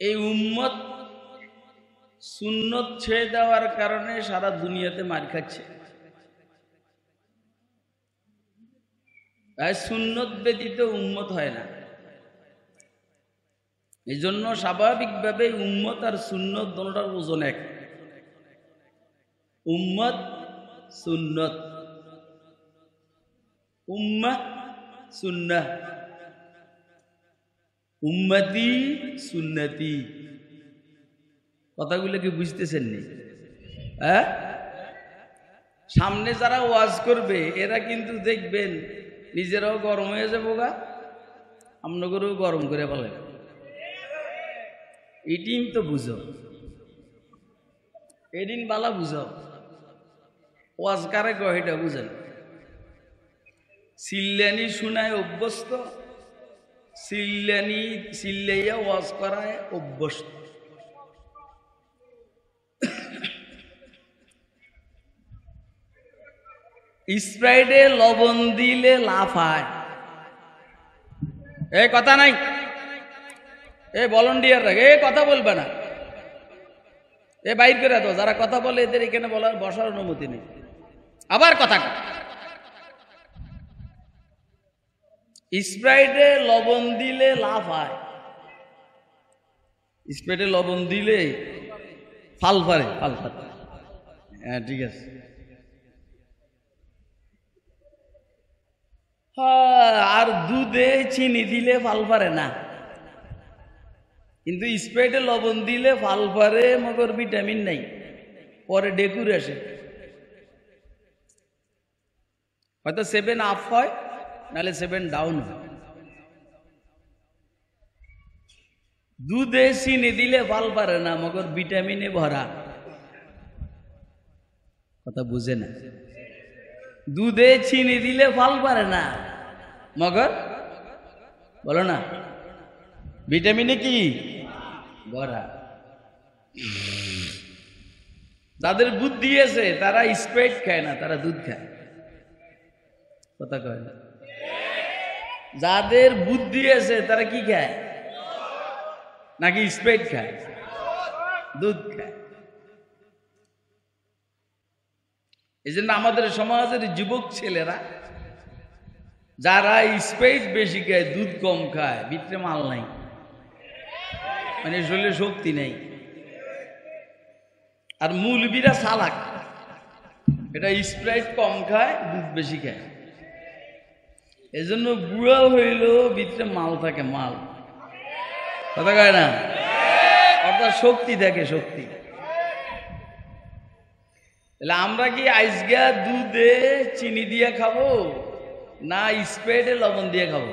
এই উম্মত সুন্নত ছেড়ে দেওয়ার কারণে সারা দুনিয়াতে মার খাচ্ছে। তাই সুন্নত ব্যতীত উম্মত হয় না। এই জন্য স্বাভাবিকভাবে উম্মত আর সুন্নত দুটোটার ওজন এক। উম্মত সুন্নত, উম্মাহ সুন্নাহ, উম্মতি সুন্নতি। কথাগুলো কি বুঝতেছেন নি? হ্যাঁ, সামনে যারা ওয়াজ করবে এরা কিন্তু দেখবেন নিজেরাও গরম হয়ে যাবো গা, আপনাদেরও গরম করে বলে। এদিন তো বুঝো, এদিন বালা বুঝো, ওয়াজ কারে কয় এটা বুঝেন। সিল্লানি শুনায় অভ্যস্ত, সিল্লানি সিল্লাইয়া ওয়াজ করায় অভ্যস্ত। স্প্রাইটে লবণ দিলে লাফায়, এ কথা নাই, এ ভলান্টিয়ার রাখে, এ কথা বলবে না, এ বাইর করে দাও। যারা কথা বলে এদের এখানে বলার বসার অনুমতি নেই। আবার কথা, স্প্রাইটে লবণ দিলে লাফায়, স্প্রাইটে লবণ দিলে ফাল ফারে, ফাল ফারে। হ্যাঁ ঠিক আছে। আর দুধে চিনি দিলে ফাল পারে না, কিন্তু স্প্রাইটে লবণ দিলে ফাল পারে, মগর ভিটামিন নাই, পরে ডেকুর আসে। হয়তো 7 আপ হয়, নাহলে 7 ডাউন হয়। দুধে চিনি দিলে ফাল পারে না, মগর ভিটামিনে ভরা। কথা বুঝে না? দুধে চিনি দিলে ফাল পারে না, মগর বলো না ভিটামিনে কি ভরা। যাদের বুদ্ধি আছে তারা স্প্রাইট খায় না, তারা দুধ খায়। কথা কয় না? যাদের বুদ্ধি আছে তারা কি খায়? নাকি স্প্রাইট খায়? দুধ খায়। এই জন্য আমাদের সমাজের যুবক ছেলেরা যারা স্প্রাইট বেশি খায়, দুধ কম খায়, ভিতরে মাল নাই, মানে শরীরে শক্তি নেই। আর মৌলবীরা চালাক, এটা স্প্রাইট কম খায়, দুধ বেশি খায়। এই জন্য বুড়া হইলেও ভিতরে মাল থাকে, মাল। কথা কয় না? অর্থাৎ শক্তি থাকে, শক্তি। তাহলে আমরা কি আইসগা দুধে চিনি দিয়ে খাবো না স্প্রাইটে লবণ দিয়ে খাবো?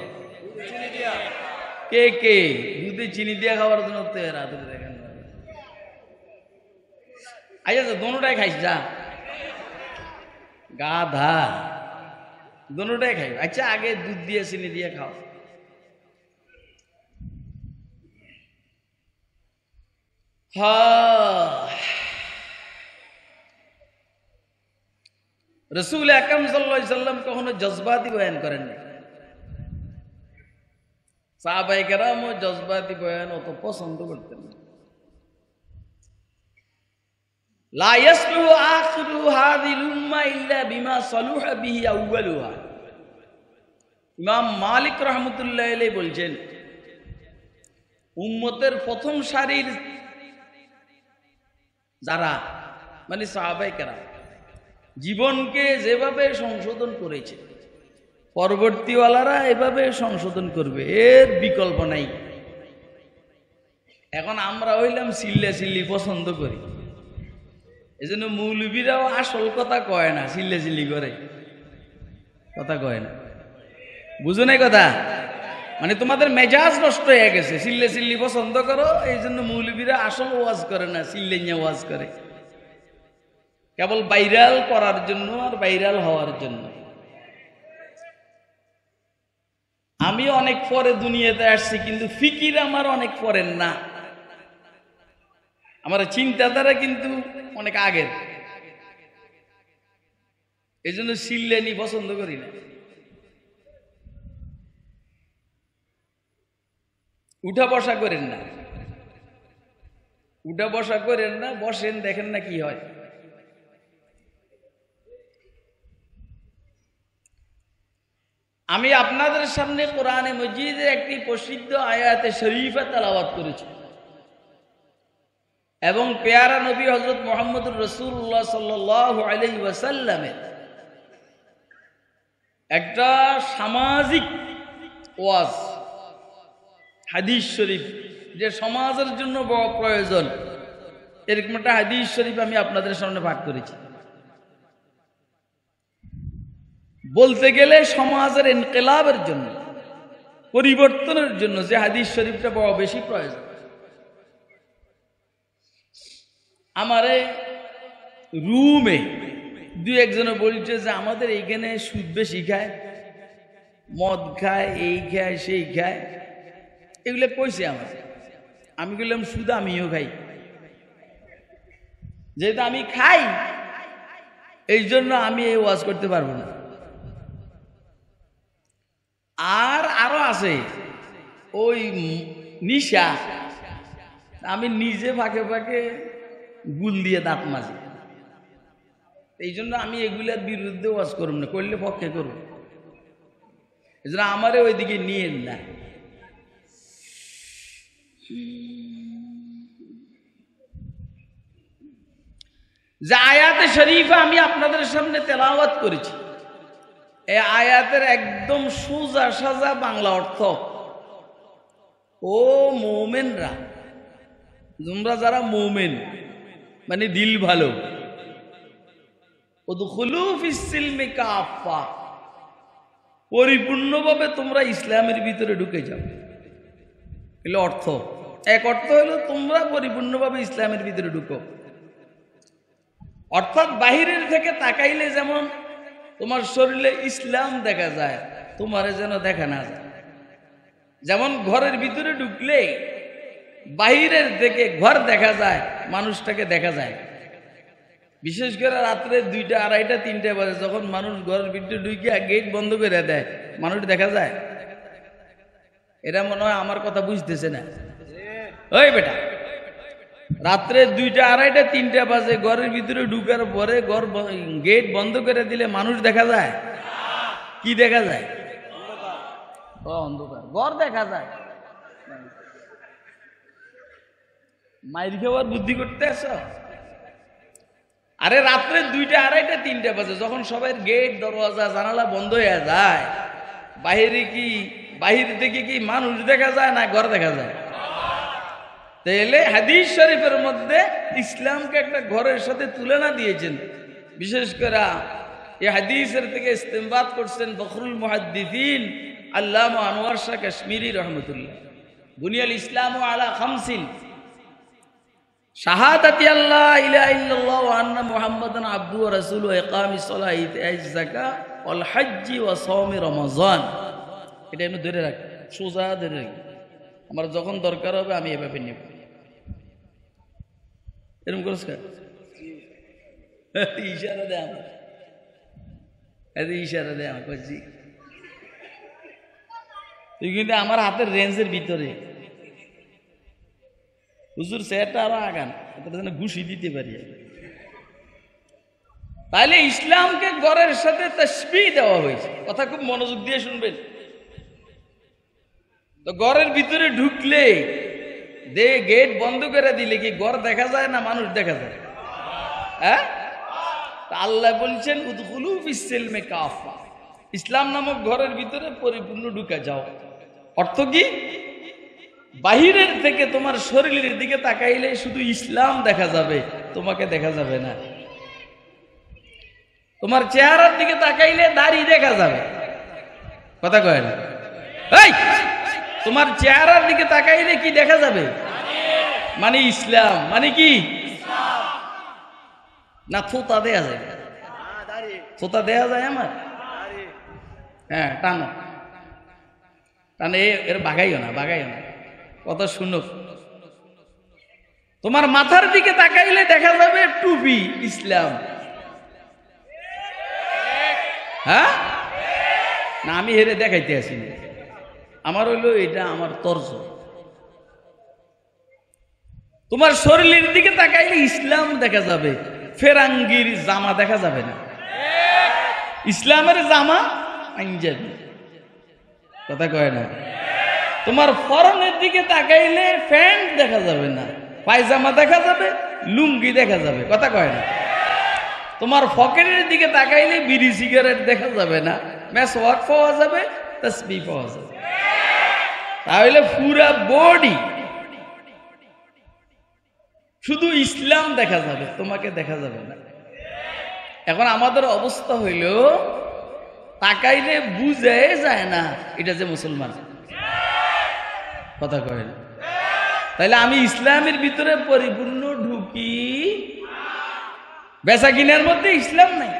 কে কে দুধে চিনি দিয়ে খাওয়ার জন্য দেখেন? আচ্ছা দোনোটাই খাইস, যা গাধা, দোনোটাই খাই। আচ্ছা আগে দুধ দিয়ে চিনি দিয়ে খাও। রসুল আকরাম সাল্লাল্লাহু আলাইহি সাল্লাম কখনো জজবাতি বয়ান করেননি। সাহাবায়ে কেরামও জজবাতি বয়ান অত পছন্দ করতেন না। লা ইয়াসলুহু আখিরু হাযিহিল উম্মাহ ইল্লা বিমা সালুহা বিহি আউয়ালুহা। ইমাম মালিক রাহমাতুল্লাহি আলাইহি বলছেন, উম্মতের প্রথম সারির যারা মানে সাহাবায়ে কেরাম জীবনকে যেভাবে সংশোধন করেছে, পরবর্তীওয়ালারা এভাবে সংশোধন করবে, এর বিকল্প নাই। এখন আমরা হইলাম চিল্লা চিল্লি পছন্দ করি, এজন্য মৌলবীরাও আসল কথা কয় না, চিল্লা চিল্লি করে। কথা কয় না, বুঝো নাই কথা? মানে তোমাদের মেজাজ নষ্ট হয়ে গেছে, চিল্লা চিল্লি পছন্দ করো, এই জন্য মৌলবীরা আসল ওয়াজ করে না, চিল্লাইয়া ওয়াজ করে, কেবল ভাইরাল করার জন্য আর ভাইরাল হওয়ার জন্য। আমি অনেক পরে দুনিয়াতে আসছি, কিন্তু ফিকির আমার অনেক পরের না, আমার চিন্তাধারা কিন্তু অনেক আগের। এই জন্য চিল্লানি পছন্দ করি না। উঠা বসা করেন না, উঠা বসা করেন না, বসেন, দেখেন না কি হয়। আমি আপনাদের সামনে কোরআনে মজিদের একটি প্রসিদ্ধ আয়াতে শরীফা তেলাওয়াত করেছি এবং পেয়ারা নবী হযরত মুহাম্মদুর রাসূলুল্লাহ সাল্লাল্লাহু আলাইহি ওয়াসাল্লামের একটা সামাজিক ওয়াজ হাদিস শরীফ, যে সমাজের জন্য বড় প্রয়োজন, এরকম একটা হাদিস শরীফ আমি আপনাদের সামনে পাঠ করেছি। বলতে গেলে সমাজের ইনকিলাবের জন্য, পরিবর্তনের জন্য যে হাদিস শরীফটা বড় বেশি প্রয়োজন। আমারে রুমে দুই একজনে বলছে যে আমাদের এইখানে সুদ বেশি খায়, মদ খায়, এই খায়, সেই খায়, এগুলো কইছে আমার। আমি বললাম সুদ আমিও খাই, যেহেতু আমি খাই এই জন্য আমি এই ওয়াজ করতে পারবো না। আরো আছে ওই নিশা, আমি নিজে ফাঁকে ফাঁকে গুল দিয়ে দাঁত মাজি, এই জন্য আমি এগুলার বিরুদ্ধে ওয়াজ করব না, করলে পক্ষে করব। এই জন্য আমারে ওইদিকে নিয়েন না। যে আয়াতে শরীফা আমি আপনাদের সামনে তেলাওয়াত করেছি, এই আয়াতের একদম সোজা সাজা বাংলা অর্থ, ও মুমিনরা, তোমরা যারা মুমিন মানে দিল ভালো, উদখুলু ফিস সিলমি কাফা, পরিপূর্ণভাবে তোমরা ইসলামের ভিতরে ঢুকে যাও। এগুলো অর্থ। এক অর্থ হলো তোমরা পরিপূর্ণভাবে ইসলামের ভিতরে ঢুকো, অর্থাৎ বাহিরের থেকে তাকাইলে যেমন তোমার শরীরে ইসলাম দেখা যায়, তোমারে যেন দেখা না যায়। যেমন ঘরের ভিতরে ঢুকলে বাহিরের থেকে ঘর দেখা যায়, মানুষটাকে দেখা যায়। বিশেষ করে রাত্রে 2টা, 2:30, 3টা বাজে যখন মানুষ ঘরের ভিতরে ঢুকে গেট বন্ধ করে দেয়, মানুষ দেখা যায়। এটা মনে হয় আমার কথা বুঝতেছে না। ওই বেটা, রাত্রে 2টা, 2:30, 3টা বাজে ঘরের ভিতরে ঢুকার পরে ঘর গেট বন্ধ করে দিলে মানুষ দেখা যায়? কি দেখা যায়? অন্ধকার। ঘর দেখা যায়। মাইর খাওয়ার বুদ্ধি করতে আসো? আরে রাত্রে 2টা, 2:30, 3টা বাজে যখন সবাই গেট দরওয়াজা জানালা বন্ধ হয়ে যায়, বাহির থেকে কি মানুষ দেখা যায় না ঘর দেখা যায়? তাহলে হাদিস শরীফের মধ্যে ইসলামকে একটা ঘরের সাথে তুলনা দিয়েছেন। বিশেষ করে এই হাদিসের থেকে ইস্তেমবাদ করছেন ফখরুল মুহাদ্দিসিন আল্লামা আনোয়ার শাহ কাশ্মীরি রহমতুল্লাহ। বুনিয়াল ইসলাম আলা খামসিন, শাহাদাতি আল্লাহ ইলাহা ইল্লাল্লাহ ওয়া আন্না মুহাম্মাদান আবদুহু ওয়া রাসূলুহু ওয়া ইকামিস সালাতি ওয়া ইতাইজ যাকাত ওয়াল হজ্জি ওয়া সাওমি রমাযান। এটা আমি ধরে রাখি, সোজা ধরে রাখি, আমার যখন দরকার হবে আমি এভাবে নেব। এরকম করছ ইশারা দেয় আমার, ইশারা দেয় আমার কইছি তুই কিন্তু আমার হাতের রেঞ্জের ভিতরে। হুজুর সেটা আরো আগান, যেন ঘুষি দিতে পারি। তাহলে ইসলামকে ঘরের সাথে তাসবিহ দেওয়া হয়েছে। কথা খুব মনোযোগ দিয়ে শুনবেন। তো ঘরের ভিতরে ঢুকলে গেট বন্ধ করে দিলে কি ঘর দেখা যায় না মানুষ দেখা যায়? হ্যাঁ, আল্লাহ বলছেন উদখুলু ফিস সিলমি কাফা, ইসলাম নামক ঘরের ভিতরে পরিপূর্ণ ঢুকে যাও। অর্থ কি? বাহিরের থেকে তোমার শরীরের দিকে তাকাইলে শুধু ইসলাম দেখা যাবে, তোমাকে দেখা যাবে না। তোমার চেহারার দিকে তাকাইলে দাড়ি দেখা যাবে, কথা কয় না? এই তোমার চেহারার দিকে তাকাইলে কি দেখা যাবে? মানে ইসলাম। মানে কি? না থোতা দেয়া যায়? থোতা দেয়া যায় আমার? হ্যাঁ, টানো টানে, এর বাগাইও না, বাগাইও না, কথা শুনো। তোমার মাথার দিকে তাকাইলে দেখা যাবে টুপি, ইসলাম। হ্যাঁ না, আমি হেরে দেখাইতে আসি, আমার হইলো এটা আমার তর্জ। তোমার শরীরের দিকে তাকাইলে ইসলাম দেখা যাবে, ফেরাঙ্গির জামা দেখা যাবে না। ইসলামের জামা পাঞ্জাবি, কথা কয় না। তোমার ফরনের দিকে তাকাইলে প্যান্ট দেখা যাবে না, পায়জামা দেখা যাবে, লুঙ্গি দেখা যাবে, কথা কয় না। তোমার পকেটের দিকে তাকাইলে বিড়ি সিগারেট দেখা যাবে না, মেসওয়াক পাওয়া যাবে, তাসবিহ পাওয়া যাবে। তাহলে পুরা বডি শুধু ইসলাম দেখা যাবে, তোমাকে দেখা যাবে না। এখন আমাদের অবস্থা হইল তাকাইলে বুঝে যায় না এটা যে মুসলমান, কথা কয় না। তাইলে আমি ইসলামের ভিতরে পরিপূর্ণ ঢুকি, বেচা কিনার মধ্যে ইসলাম নাই।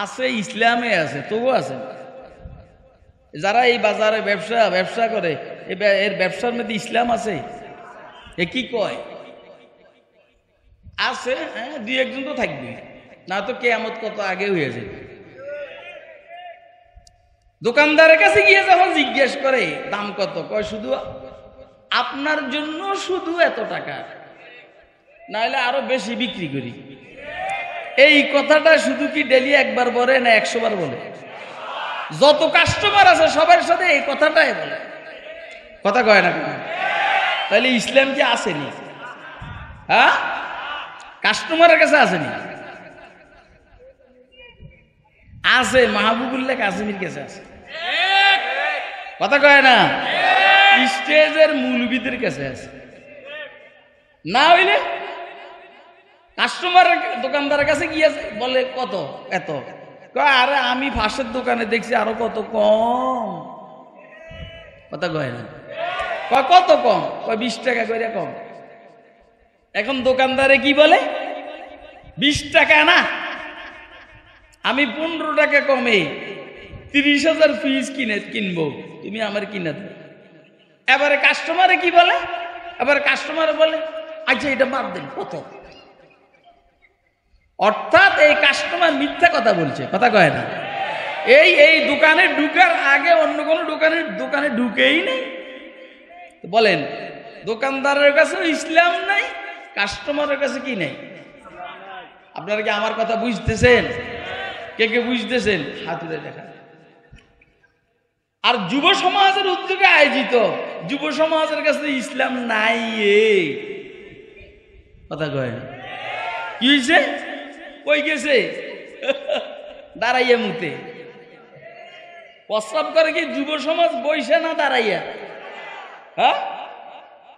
আছে, ইসলামে আছে, তবু আছে। যারা এই বাজারে ব্যবসা করে, এর ব্যবসার মধ্যে ইসলাম আছে? এ কি কয়? আছে, হ্যাঁ, দুই একজন তো থাকবে, না তো কিয়ামত কত আগে হয়ে যায়। দোকানদারের কাছে গিয়ে যখন জিজ্ঞেস করে দাম কত, কয় শুধু আপনার জন্য শুধু এত টাকা, নাহলে আরো বেশি বিক্রি করি। এই কথাটা শুধু কি ডেলি একবার বলে না 100 বার বলে? যত কাস্টমার আছে সবার সাথে এই কথাটাই বলে, কথা কয় না কেন? তাহলে ইসলাম কি আসেনি? হ্যাঁ, কাস্টমারের কাছে আসেনি? আছে, মাহবুবুল্লাহ কাসিমের কাছে আছে, কথা কয় না? স্টেজের মৌলবীদের কাছে আছে। না হইলে কাস্টমার দোকানদারের কাছে গিয়েছে, বলে কত, এত। আরে আমি ফাঁসের দোকানে দেখছি আরো কত কম, কথা কয় না? কত কম? 20 টাকা করে কম। এখন দোকানদারে কি বলে? 20 টাকা না, আমি 15 টাকা কমে 30,000 পিস কিনবো, তুমি আমার কিনে দাও। এবারে কাস্টমারে কি বলে? এবার কাস্টমার বলে আচ্ছা এটা বাদ দেন, কত? অর্থাৎ এই কাস্টমার মিথ্যা কথা বলছে, কথা কয় না? এই দোকানে ঢুকার আগে অন্য কোনো দোকানে ঢুকেই নেই। বলেন, দোকানদারের কাছে ইসলাম নাই, কাস্টমারের কাছে কি নেই? আপনারা কি আমার কথা বুঝতেছেন? কে কে বুঝতেছেন? হাত তুলে দেখা। আর যুব সমাজের উদ্যোগে আয়োজিত যুব সমাজের কাছে ইসলাম নাই, কথা কয় না? কি হয়েছে? কই গেছে? দাঁড়াইয়া মুতে প্রস্রাব করে কি যুব সমাজ বইসে না দাঁড়াইয়া? হ্যাঁ,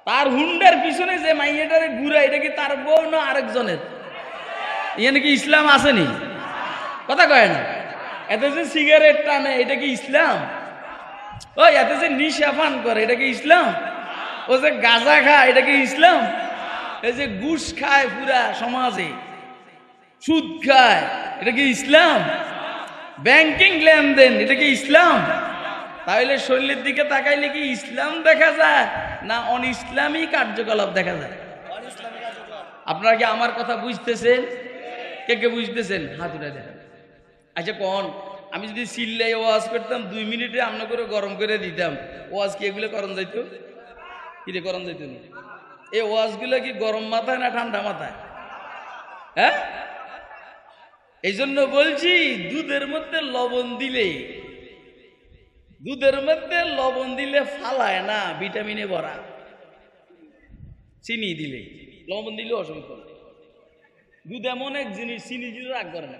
তার হুন্ডার পিছনে যে মাইয়াটারে ঘুরা, এটা কি তার বউ না আরেকজনের? এখানে কি ইসলাম আসেনি? কথা কয় না? এতে যে সিগারেট টানে, এটা কি ইসলাম? ওই এতে যে নিশা পান করে, এটা কি ইসলাম? ও যে গাঁজা খায়, এটা কি ইসলাম? এই যে ঘুষ খায় পুরা সমাজে, সুদ খায়, এটা কি ইসলাম? ব্যাংকিং লেনদেন, এটা কি ইসলাম? তাহলে শরীরের দিকে তাকাইলে কি ইসলাম দেখা যায় না অন ইসলামী কার্যকলাপ দেখা যায়? আপনারা কি আমার কথা বুঝতেছেন? কে কে বুঝতেছেন? হাত উঠে দেখেন। আচ্ছা কোন, আমি যদি চিল্লাই ওয়াজ করতাম 2 মিনিটে আমনা করে গরম করে দিতাম, ওয়াজ কি এগুলো করণ যাইতো? কি রে করণ যাইতো না? এই ওয়াজগুলো কি গরম মাথায় না ঠান্ডা মাথায়? হ্যাঁ, এই জন্য বলছি দুধের মধ্যে লবণ দিলে ফালায় না, ভিটামিনে ভরা। চিনি দিলে, লবণ দিলে অসুবিধা। দুধ এমন এক জিনিস, চিনি দিলে রাগ করে না।